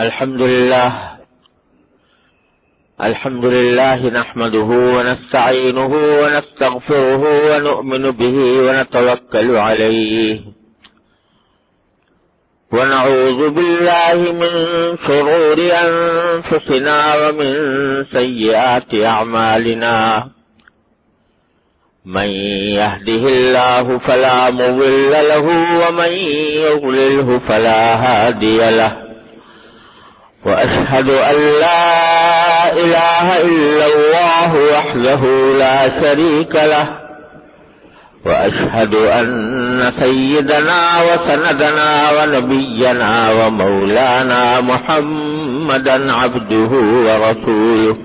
الحمد لله نحمده ونستعينه ونستغفره ونؤمن به ونتوكل عليه ونعوذ بالله من شرور أنفسنا ومن سيئات أعمالنا من يهده الله فلا مضل له ومن يضلله فلا هادي له وأشهد أن لا إله إلا الله وحده لا شريك له وأشهد أن سيدنا وسندنا ونبينا ومولانا محمدا عبده ورسوله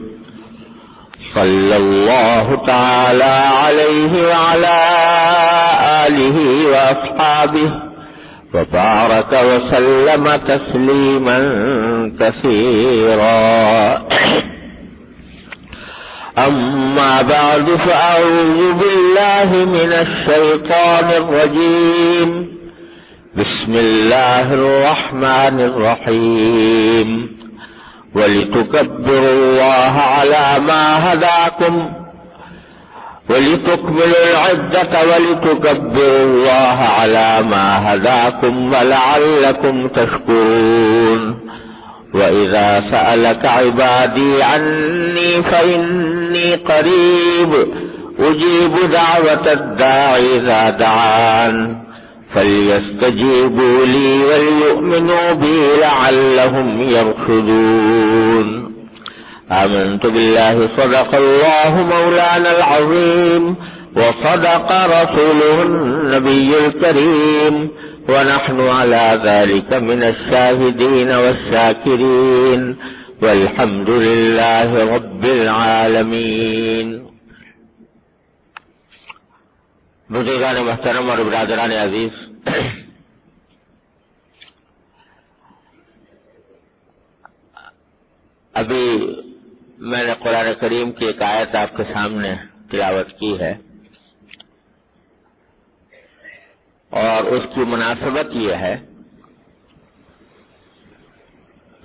صلى الله تعالى عليه وعلى آله وأصحابه وبارك وسلم تسليما كثيرا أما بعد فأعوذ بالله من الشيطان الرجيم بسم الله الرحمن الرحيم ولتكبروا الله على ما هداكم ولتكملوا العدة ولتكبروا الله على ما هداكم ولعلكم تشكرون وإذا سألك عبادي عني فإني قريب أجيب دعوة الداعي إذا دعان فليستجيبوا لي وليؤمنوا بي لعلهم يرشدون آمنت بالله صدق الله مولانا العظيم وصدق رسوله النبي الكريم ونحن على ذلك من الشاهدين والشاكرين والحمد لله رب العالمين. بزرگان محترم اور برادران عزیز، ابھی میں نے قرآن کریم کی ایک آیت آپ کے سامنے تلاوت کی ہے اور اس کی مناسبت یہ ہے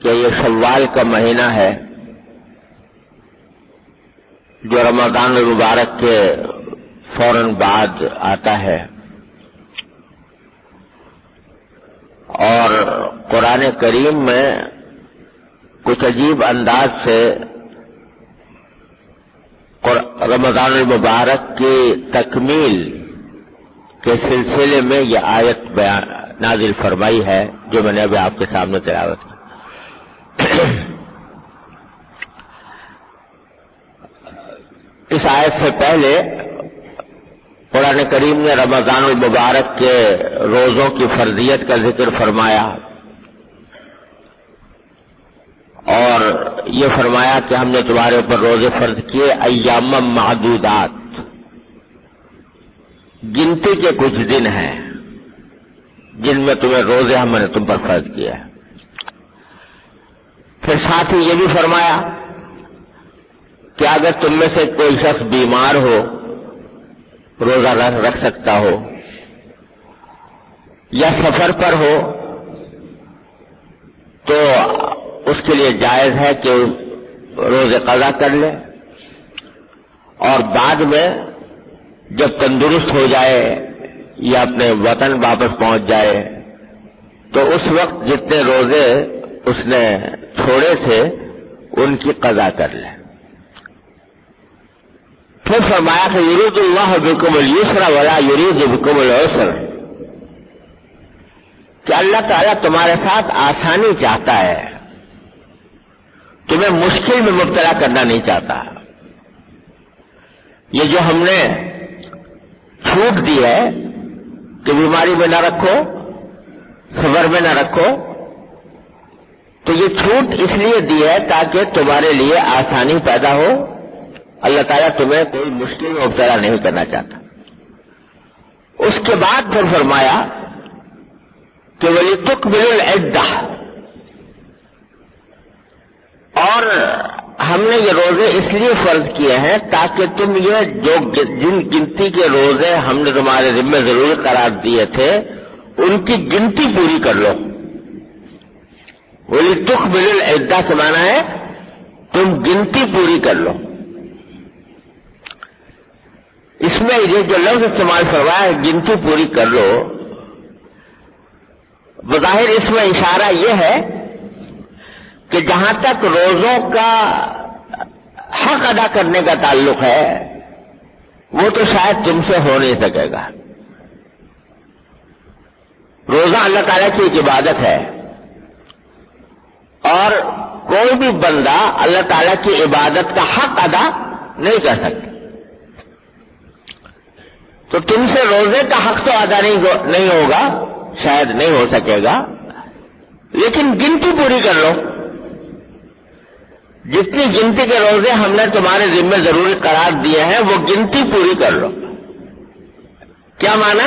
کہ یہ شوال کا مہینہ ہے جو رمضان المبارک کے فوراً بعد آتا ہے، اور قرآن کریم میں کچھ عجیب انداز سے رمضان المبارک کی تکمیل کے سلسلے میں یہ آیت نازل فرمائی ہے جو میں نے ابھی آپ کے سامنے تلاوت کی. اس آیت سے پہلے قرآن کریم نے رمضان المبارک کے روزوں کی فرضیت کا ذکر فرمایا اور یہ فرمایا کہ ہم نے تمہارے اوپر روزے فرض کیے ایام معدودات، گنتی کے کچھ دن ہیں جن میں تمہیں روزے ہم نے تم پر فرض کیا ہے. پھر ساتھ ہی یہ بھی فرمایا کہ اگر تم میں سے کوئی شخص بیمار ہو روزہ رکھ سکتا ہو یا سفر پر ہو تو اس کے لیے جائز ہے کہ روزے قضا کر لے، اور بعد میں جب تندرست ہو جائے یا اپنے وطن واپس پہنچ جائے تو اس وقت جتنے روزے اس نے چھوڑے تھے ان کی قضا کر لے. پھر فرمایا کہ یرید اللہ بکم اليسر ولا یرید بکم العسر، کہ اللہ تعالیٰ تمہارے ساتھ آسانی چاہتا ہے، تمہیں مشکل میں مبتلا کرنا نہیں چاہتا. یہ جو ہم نے چھوٹ دی ہے کہ بیماری میں نہ رکھو، سفر میں نہ رکھو، تو یہ چھوٹ اس لیے دی ہے تاکہ تمہارے لیے آسانی پیدا ہو. اللہ تعالیٰ تمہیں کوئی مشکل میں مبتلا نہیں کرنا چاہتا. اس کے بعد پھر فرمایا کہ وَلِتُكْمِلُوا الْعِدَّةَ، اور ہم نے یہ روزے اس لیے فرض کیے ہیں تاکہ تم یہ جو جن گنتی کے روزے ہم نے تمہارے ذمہ ضروری قرار دیے تھے ان کی گنتی پوری کر لو. وَلِتُكْمِلُوا الْعِدَّةَ کے معنی ہے تم گنتی پوری کر لو. اس میں یہ جو لفظ استعمال کروایا ہے گنتی پوری کر لو، بظاہر اس میں اشارہ یہ ہے کہ جہاں تک روزوں کا حق ادا کرنے کا تعلق ہے وہ تو شاید تم سے ہو نہیں سکے گا. روزہ اللہ تعالیٰ کی ایک عبادت ہے اور کوئی بھی بندہ اللہ تعالیٰ کی عبادت کا حق ادا نہیں کر سکتا. تو تم سے روزے کا حق تو ادا نہیں ہوگا، شاید نہیں ہو سکے گا، لیکن گنتی پوری کر لو. جتنی گنتی کے روزے ہم نے تمہارے ذمہ ضروری قرار دیے ہیں وہ گنتی پوری کر لو. کیا مانا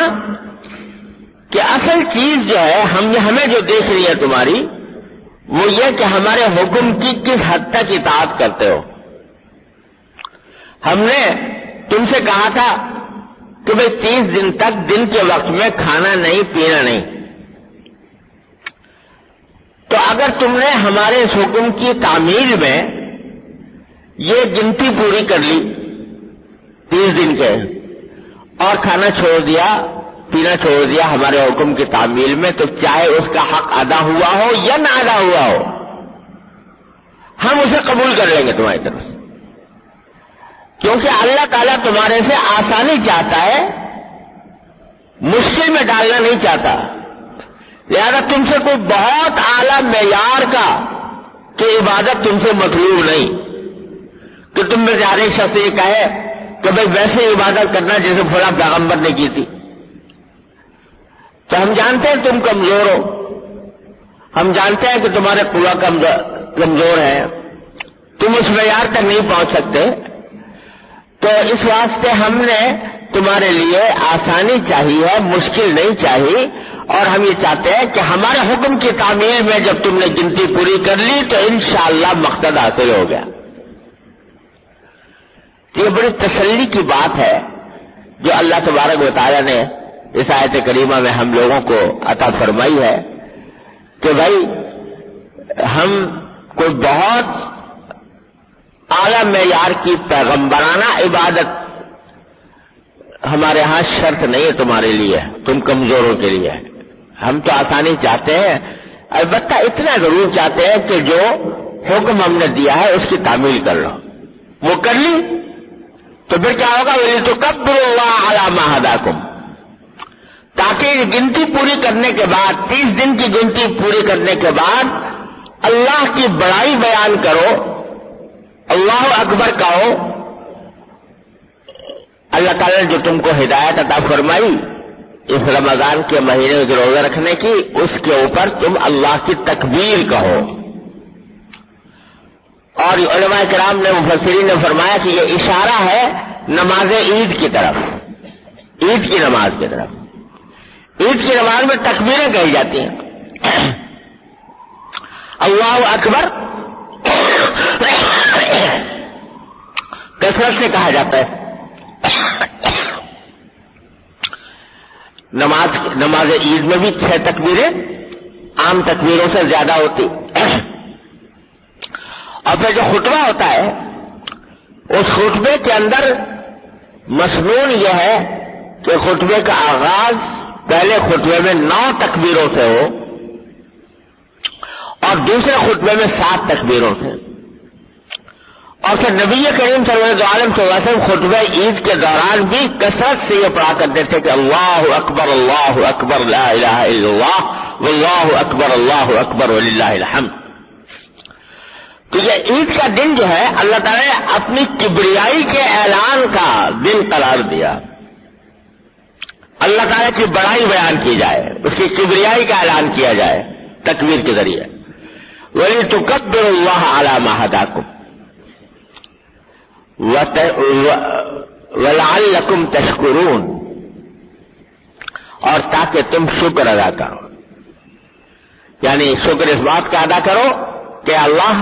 کہ اصل چیز جو ہے ہمیں جو دیکھ رہی ہے تمہاری وہ یہ کہ ہمارے حکم کی کس حد تک اطاعت کرتے ہو. ہم نے تم سے کہا تھا کہ بھئی 30 دن تک دن کے وقت میں کھانا نہیں پینا نہیں. تو اگر تم نے ہمارے اس حکم کی تعمیل میں یہ گنتی پوری کر لی 30 دن کے اور کھانا چھوڑ دیا پینا چھوڑ دیا ہمارے حکم کی تعمیل میں، تو چاہے اس کا حق ادا ہوا ہو یا نہ ادا ہوا ہو ہم اسے قبول کر لیں گے تمہاری طرف سے، کیونکہ اللہ تعالیٰ تمہارے سے آسانی چاہتا ہے، مشکل میں ڈالنا نہیں چاہتا. لہذا تم سے کوئی بہت اعلیٰ معیار کا کہ عبادت تم سے مطلوب نہیں کہ تم میں سے ہر ایک شخص یہ کہے کہ بھائی ویسے عبادت کرنا جیسے فلاں پیغمبر نے کی تھی. تو ہم جانتے ہیں تم کمزور ہو، ہم جانتے ہیں کہ تمہارے قوا کمزور ہے، تم اس معیار تک نہیں پہنچ سکتے. تو اس واسطے ہم نے تمہارے لیے آسانی چاہیے ہے، مشکل نہیں چاہیے، اور ہم یہ چاہتے ہیں کہ ہمارے حکم کی تعمیل میں جب تم نے گنتی پوری کر لی تو انشاءاللہ مقصد حاصل ہو گیا. یہ بڑی تسلی کی بات ہے جو اللہ تبارک و تعالیٰ نے اس آیت کریمہ میں ہم لوگوں کو عطا فرمائی ہے کہ بھائی ہم کوئی بہت اعلیٰ معیار کی پیغمبرانہ عبادت ہمارے ہاں شرط نہیں ہے تمہارے لیے، تم کمزوروں کے لیے. ہم تو آسانی چاہتے ہیں، البتہ اتنا ضرور چاہتے ہیں کہ جو حکم ہم نے دیا ہے اس کی تعمیل کر لو. وہ کر لی تو پھر کیا ہوگا؟ وَلِتُكَبِّرُوا اللَّهَ عَلَى مَا هَدَاكُمْ، تاکہ گنتی پوری کرنے کے بعد 30 دن کی گنتی پوری کرنے کے بعد اللہ کی بڑائی بیان کرو، اللہ اکبر کہو. اللہ تعالیٰ نے جو تم کو ہدایت عطا فرمائی اس رمضان کے مہینے میں روزہ رکھنے کی، اس کے اوپر تم اللہ کی تکبیر کہو. اور علماء کرام نے مفسرین نے فرمایا کہ یہ اشارہ ہے نماز عید کی طرف، عید کی نماز کی طرف. عید کی نماز میں تکبیریں کہی جاتی ہیں، اللہ اکبر کثرت سے کہا جاتا ہے. نماز عید میں بھی 6 تکبیریں عام تکبیروں سے زیادہ ہوتی. اور پھر جو خطبہ ہوتا ہے اس خطبے کے اندر مصنون یہ ہے کہ خطبے کا آغاز پہلے خطبے میں 9 تکبیروں سے ہو اور دوسرے خطبے میں 7 تکبیروں سے. اور پھر نبی کریم صلی اللہ علیہ وسلم خطبہ عید کے دوران بھی کثرت سے یہ پڑھا کرتے تھے کہ اللہ اکبر لا الہ الا اللہ واللہ اکبر وللہ الحمد. تو یہ عید کا دن جو ہے اللہ تعالیٰ نے اپنی کبریائی کے اعلان کا دن قرار دیا. اللہ تعالیٰ کی بڑائی بیان کی جائے، اس کی کبریائی کا اعلان کیا جائے تکبیر کے ذریعے. وَلِتُكَبِّرُوا اللَّهَ عَلَى مَا هَدَاكُمْ وَلَعَلَّكُمْ تَشْكُرُونَ، اور تاکہ تم شکر ادا کرو. یعنی شکر اس بات کا ادا کرو کہ اللہ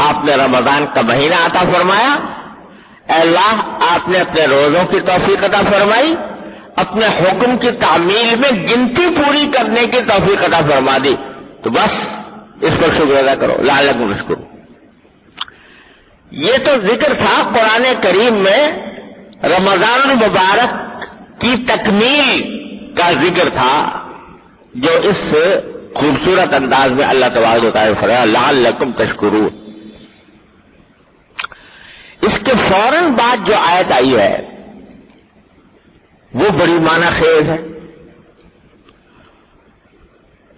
آپ نے رمضان کا مہینہ عطا فرمایا، اے اللہ آپ نے اپنے روزوں کی توفیق عطا فرمائی، اپنے حکم کی تعمیل میں گنتی پوری کرنے کی توفیق عطا فرما دی. تو بس اس پر شکر ادا کرو لعلکم تشکرون۔ یہ تو ذکر تھا قرآن کریم میں رمضان المبارک کی تکمیل کا ذکر تھا، جو اس خوبصورت انداز میں اللہ تبارک و تعالیٰ فرمایا لعلکم تشکرون۔ اس کے فوراً بعد جو آیت آئی ہے وہ بڑی معنی خیز ہے۔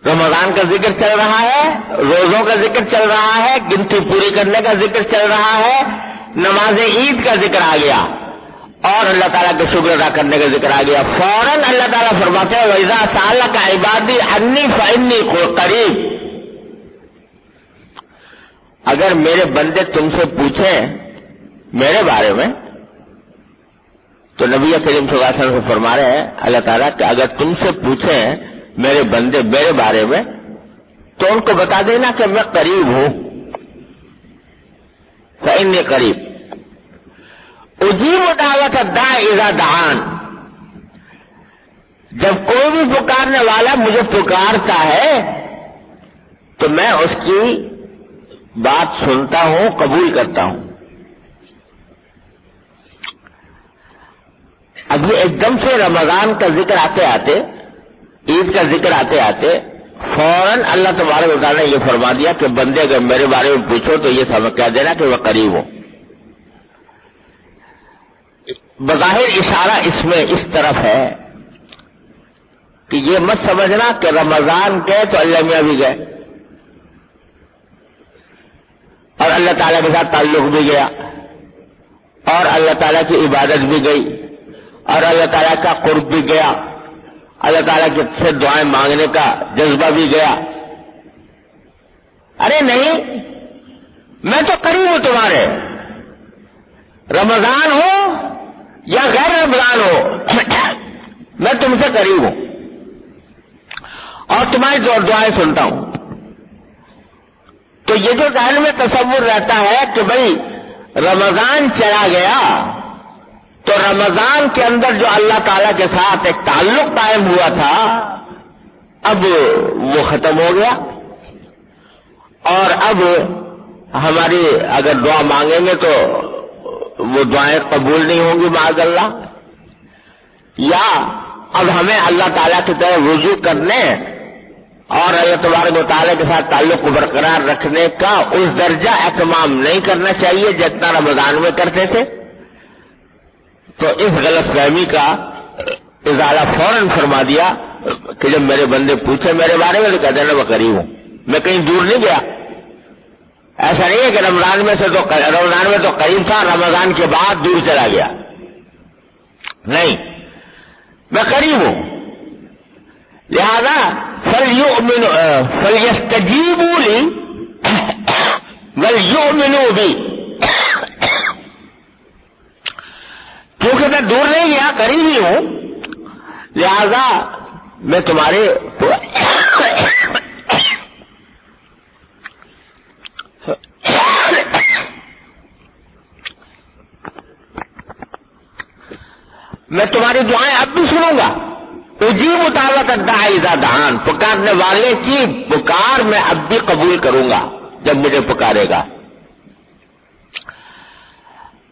رمضان کا ذکر چل رہا ہے، روزوں کا ذکر چل رہا ہے، گنتی پوری کرنے کا ذکر چل رہا ہے، نماز عید کا ذکر آ گیا اور اللہ تعالیٰ کے شکر ادا کرنے کا ذکر آ گیا۔ فوراً اللہ تعالیٰ فرماتے ہیں وَإِذَا سَأَلَكَ عِبَادِي عَنِّي فَإِنِّي قَرِيبٌ۔ اگر میرے بندے تم سے پوچھیں میرے بارے میں، تو نبی کریم صلی اللہ علیہ وسلم سے فرما رہے ہیں اللہ تعالیٰ کہ اگر تم سے پوچھیں میرے بندے میرے بارے میں تو ان کو بتا دینا کہ میں قریب ہوں، فإني قریب اجیب دعوت الداعی اذا دعان۔ جب کوئی بھی پکارنے والا مجھے پکارتا ہے تو میں اس کی بات سنتا ہوں، قبول کرتا ہوں۔ ابھی ایک دم سے رمضان کا ذکر آتے آتے، عید کا ذکر آتے آتے فوراً اللہ تبارک و تعالیٰ نے یہ فرما دیا کہ بندے اگر میرے بارے میں پوچھو تو یہ سمجھ کہہ دینا کہ میں قریب ہوں۔ بظاہر اشارہ اس میں اس طرف ہے کہ یہ مت سمجھنا کہ رمضان گئے تو اللہ میاں بھی گئے اور اللہ تعالیٰ کے ساتھ تعلق بھی گیا اور اللہ تعالیٰ کی عبادت بھی گئی اور اللہ تعالیٰ کا قرب بھی گیا، اللہ تعالیٰ کے سے دعائیں مانگنے کا جذبہ بھی گیا۔ ارے نہیں، میں تو قریب ہوں تمہارے، رمضان ہو یا غیر رمضان ہو میں تم سے قریب ہوں اور تمہاری دعائیں سنتا ہوں۔ تو یہ جو ذہن میں تصور رہتا ہے کہ بھئی رمضان چلا گیا تو رمضان کے اندر جو اللہ تعالیٰ کے ساتھ ایک تعلق قائم ہوا تھا اب وہ ختم ہو گیا، اور اب ہماری اگر دعا مانگیں گے تو وہ دعائیں قبول نہیں ہوں گی معاذ اللہ، یا اب ہمیں اللہ تعالیٰ کی طرف رجوع کرنے اور اللہ تبارک و تعالیٰ کے ساتھ تعلق کو برقرار رکھنے کا اس درجہ اہتمام نہیں کرنا چاہیے جتنا رمضان میں کرتے تھے۔ تو اس غلط فہمی کا ازالہ فوراً فرما دیا کہ جب میرے بندے پوچھے میرے بارے میں تو کہتے ہیں میں قریب ہوں، میں کہیں دور نہیں گیا۔ ایسا نہیں ہے کہ رمضان میں تو قریب تھا، رمضان کے بعد دور چلا گیا، نہیں، میں قریب ہوں۔ لہذا فَلْيَسْتَجِيبُوا لِي وَلْيُؤْمِنُوا بِي، کیونکہ میں دور نہیں گیا، قریب ہی ہوں، لہذا میں تمہارے میں تمہاری دعائیں اب بھی سنوں گا۔ اجیب دعوت الداعی اذا دعان، پکارنے والے کی پکار میں اب بھی قبول کروں گا جب مجھے پکارے گا۔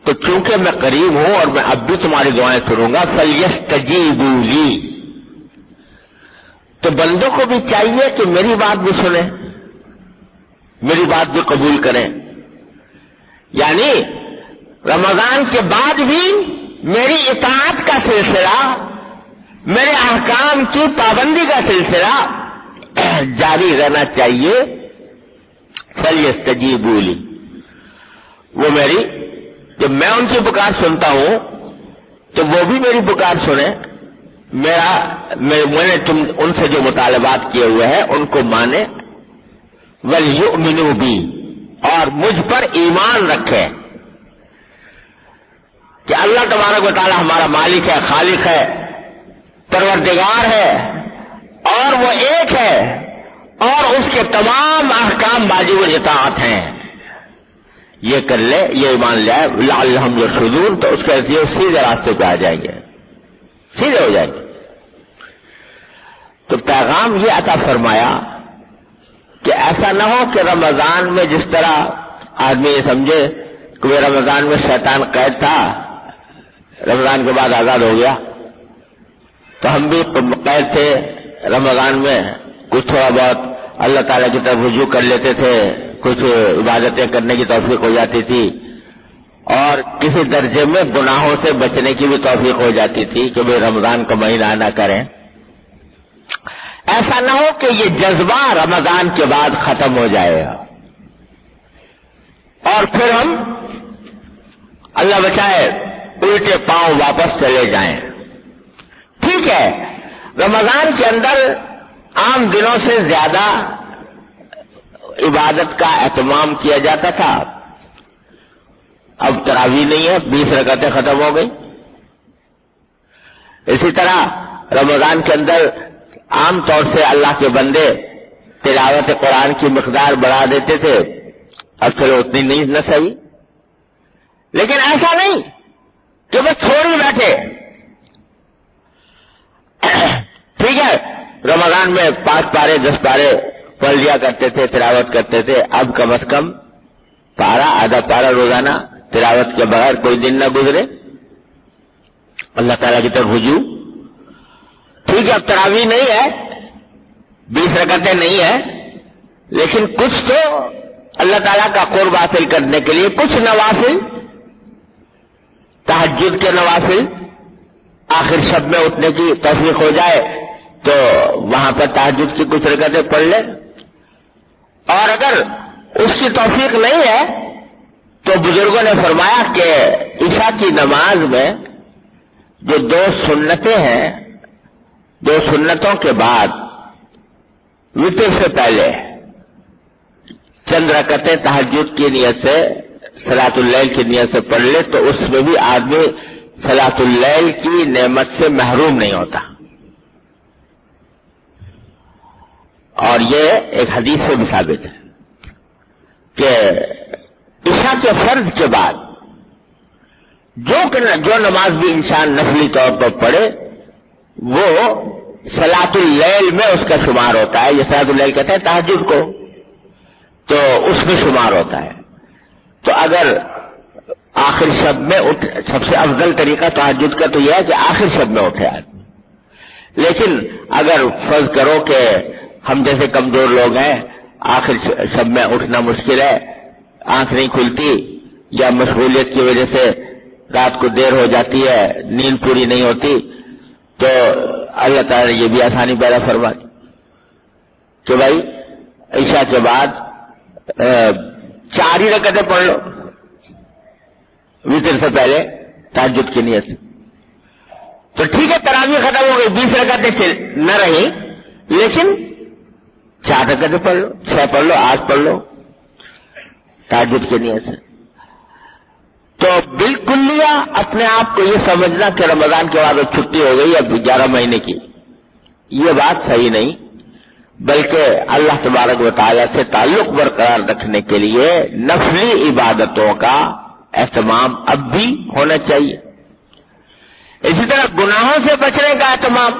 تو چونکہ میں قریب ہوں اور میں اب بھی تمہاری دعائیں سنوں گا، فَلْيَسْتَجِيبُوا لِي، تو بندوں کو بھی چاہیے کہ میری بات بھی سنیں، میری بات بھی قبول کریں، یعنی رمضان کے بعد بھی میری اطاعت کا سلسلہ، میرے احکام کی پابندی کا سلسلہ جاری رہنا چاہیے۔ فَلْيَسْتَجِيبُوا لِي، وہ میری، جب میں ان کی پکار سنتا ہوں تو وہ بھی میری پکار سنیں، میں نے ان سے جو مطالبات کیے ہوئے ہیں ان کو مانے، وَلْيُؤْمِنُوا بِي، اور مجھ پر ایمان رکھیں کہ اللہ تبارک و تعالی ہمارا مالک ہے، خالق ہے، پروردگار ہے، اور وہ ایک ہے اور اس کے تمام احکام واجب الاطاعت ہیں۔ یہ کر لے، یہ ایمان لے آئے، لعلہم یرشدون، تو اس کے ذریعے سیدھے راستے پہ آ جائیں گے، سیدھے ہو جائیں گے۔ تو پیغام یہ عطا فرمایا کہ ایسا نہ ہو کہ رمضان میں جس طرح آدمی یہ سمجھے کہ وہ رمضان میں شیطان قید تھا، رمضان کے بعد آزاد ہو گیا، تو ہم بھی قید تھے رمضان میں، کچھ تھوڑا بہت اللہ تعالیٰ کی طرف رجوع کر لیتے تھے، کچھ عبادتیں کرنے کی توفیق ہو جاتی تھی، اور کسی درجے میں گناہوں سے بچنے کی بھی توفیق ہو جاتی تھی کہ بھئی رمضان کا مہینہ نہ کریں۔ ایسا نہ ہو کہ یہ جذبہ رمضان کے بعد ختم ہو جائے اور پھر ہم اللہ بچائے الٹے پاؤں واپس چلے جائیں۔ ٹھیک ہے، رمضان کے اندر عام دنوں سے زیادہ عبادت کا اہتمام کیا جاتا تھا، اب تراویح نہیں ہے، 20 رکعتیں ختم ہو گئی۔ اسی طرح رمضان کے اندر عام طور سے اللہ کے بندے تلاوت قرآن کی مقدار بڑھا دیتے تھے، اب چلو اتنی نہیں نہ صحیح، لیکن ایسا نہیں کہ بس چھوڑ ہی بیٹھے۔ ٹھیک ہے، رمضان میں 5 پارے 10 پارے پڑھ لیا کرتے تھے، تلاوت کرتے تھے، اب کم از کم پارا آدھا پارا روزانہ تلاوت کے بغیر کوئی دن نہ گزرے، اللہ تعالیٰ کی طرف رجوع۔ ٹھیک ہے، اب تراویح نہیں ہے، 20 رکعتیں نہیں ہے، لیکن کچھ تو اللہ تعالیٰ کا قرب حاصل کرنے کے لیے کچھ نوافل، تہجد کے نوافل، آخر شب میں اٹھنے کی توفیق ہو جائے تو وہاں پر تہجد کی کچھ رکعتیں پڑھ لے، اور اگر اس کی توفیق نہیں ہے تو بزرگوں نے فرمایا کہ عشاء کی نماز میں جو 2 سنتیں ہیں، 2 سنتوں کے بعد وتر سے پہلے چند رکعتیں تہجد کی نیت سے، صلاۃ اللیل کی نیت سے پڑھ لے تو اس میں بھی آدمی صلاۃ اللیل کی نعمت سے محروم نہیں ہوتا۔ اور یہ ایک حدیث سے بھی ثابت ہے کہ عشاء کے فرض کے بعد جو نماز بھی انسان نفلی طور پر پڑھے وہ صلاۃ اللیل میں اس کا شمار ہوتا ہے۔ یہ صلاۃ اللیل کہتے ہیں تہجد کو، تو اس میں شمار ہوتا ہے۔ تو اگر آخر شب میں سب سے افضل طریقہ تہجد کا تو یہ ہے کہ آخر شب میں اٹھے آدمی، لیکن اگر فرض کرو کہ ہم جیسے کمزور لوگ ہیں، آخر شب میں اٹھنا مشکل ہے، آنکھ نہیں کھلتی یا مشغولیت کی وجہ سے رات کو دیر ہو جاتی ہے، نیند پوری نہیں ہوتی، تو اللہ تعالیٰ نے یہ بھی آسانی پیدا فرما دی کہ بھائی عشاء کے بعد 4 ہی رکعتیں پڑھ لو وتر سے پہلے تہجد کی نیت سے۔ تو ٹھیک ہے، تراویح ختم ہو گئی، 20 رکعتیں نہ رہی، لیکن 4 رکعتیں پڑھ لو، 6 پڑھ لو، 8 پڑھ لو تہجد کی نیت سے۔ تو بالکل اپنے آپ کو یہ سمجھنا کہ رمضان کے بعد چھٹی ہو گئی اب 11 مہینے کی، یہ بات صحیح نہیں، بلکہ اللہ تبارک و تعالیٰ سے تعلق برقرار رکھنے کے لیے نفلی عبادتوں کا اہتمام اب بھی ہونا چاہیے۔ اسی طرح گناہوں سے بچنے کا اہتمام،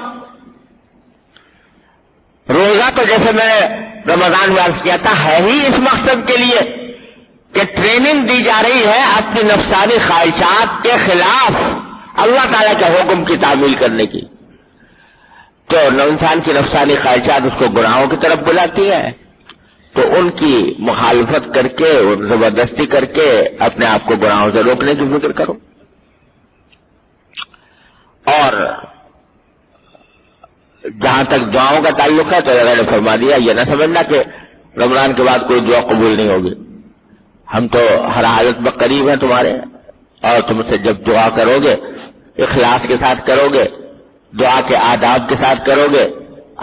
روزہ تو جیسے میں نے رمضان میں عرض کیا تھا ہے ہی اس مقصد کے لیے کہ ٹریننگ دی جا رہی ہے اپنی نفسانی خواہشات کے خلاف اللہ تعالیٰ کے حکم کی تعمیل کرنے کی۔ تو انسان کی نفسانی خواہشات اس کو گناہوں کی طرف بلاتی ہے، تو ان کی مخالفت کر کے، زبردستی کر کے اپنے آپ کو گناہوں سے روکنے کی فکر کرو۔ اور جہاں تک دعاؤں کا تعلق ہے تو اللہ نے فرما دیا، یہ نہ سمجھنا کہ رمضان کے بعد کوئی دعا قبول نہیں ہوگی، ہم تو ہر حالت میں قریب ہیں تمہارے، اور تم سے جب دعا کرو گے اخلاص کے ساتھ کرو گے، دعا کے آداب کے ساتھ کرو گے،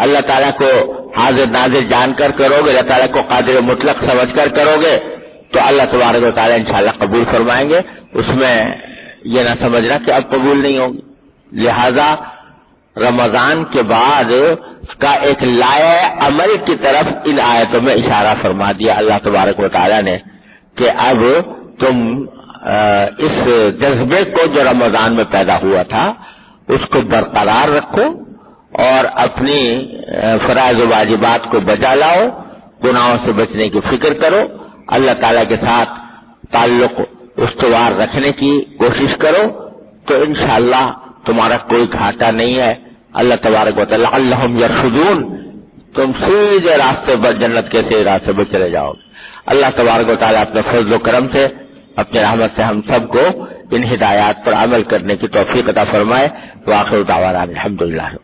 اللہ تعالیٰ کو حاضر ناظر جان کر کرو گے، اللہ تعالیٰ کو قادر مطلق سمجھ کر کرو گے، تو اللہ تبارک و تعالیٰ انشاءاللہ قبول فرمائیں گے۔ اس میں یہ نہ سمجھنا کہ اب قبول نہیں ہوگی۔ لہذا رمضان کے بعد کا ایک لائحہ عمل کی طرف ان آیتوں میں اشارہ فرما دیا اللہ تبارک و تعالیٰ نے کہ اب تم اس جذبے کو جو رمضان میں پیدا ہوا تھا اس کو برقرار رکھو اور اپنی فرائض و واجبات کو بجا لاؤ گناہوں سے بچنے کی فکر کرو، اللہ تعالیٰ کے ساتھ تعلق استوار رکھنے کی کوشش کرو، تو انشاءاللہ تمہارا کوئی گھاٹا نہیں ہے۔ اللہ تبارک و تعالیٰ لعلہم یرشدون، تم سیدھے راستے پر، جنت کے سیدھے راستے پر چلے جاؤ گے۔ اللہ تبارک و تعالیٰ اپنے فضل و کرم سے، اپنے رحمت سے ہم سب کو ان ہدایات پر عمل کرنے کی توفیق عطا فرمائے۔ وآخر دعوانا الحمدللہ۔